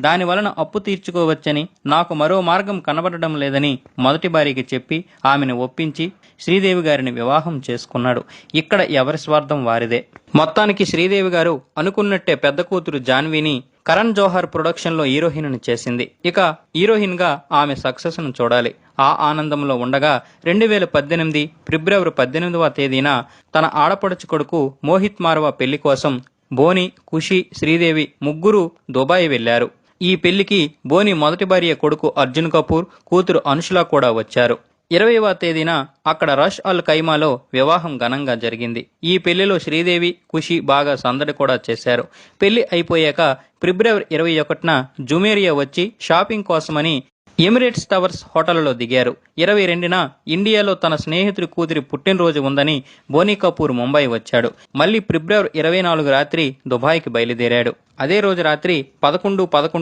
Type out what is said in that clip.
దాని వలన అప్పు తీర్చుకోవచ్చని, నాకు మరో మార్గం కనబడడం లేదని మొదటి భార్యకి చెప్పి ఆమెను ఒప్పించి శ్రీదేవి గారిని వివాహం చేసుకున్నాడు. ఇక్కడ ఎవరి స్వార్థం వారిదే. మొత్తానికి శ్రీదేవి గారు అనుకున్నట్టే పెద్ద కూతురు జాన్వీని కరణ్ జోహార్ ప్రొడక్షన్ లో హీరోయిన్ చేసింది. ఇక హీరోయిన్ గా ఆమె సక్సెస్ ను చూడాలి. ఆ ఆనందంలో ఉండగా 2018 ఫిబ్రవరి 18వ తేదీన తన ఆడపడుచు కొడుకు మోహిత్ మార్వా పెళ్లి కోసం బోని, ఖుషి, శ్రీదేవి ముగ్గురు దుబాయ్ వెళ్లారు. ఈ పెళ్లికి బోని మొదటి భార్య కొడుకు అర్జున్ కపూర్, కూతురు అనుష్ల కూడా వచ్చారు. 20వ తేదీన అక్కడ రష్ అల్ ఖైమాలో వివాహం ఘనంగా జరిగింది. ఈ పెళ్లిలో శ్రీదేవి, ఖుషి బాగా సందడి కూడా చేశారు. పెళ్లి అయిపోయాక ఫిబ్రవరి 21న జుమేరియా వచ్చి షాపింగ్ కోసమని ఎమిరేట్స్ టవర్స్ హోటల్లో దిగారు. 22న ఇండియాలో తన స్నేహితుడి కూతురి పుట్టినరోజు ఉందని బోనీ కపూర్ ముంబై వచ్చాడు. మళ్ళీ ఫిబ్రవరి 24 రాత్రి దుబాయ్కి బయలుదేరాడు. అదే రోజు రాత్రి 11:11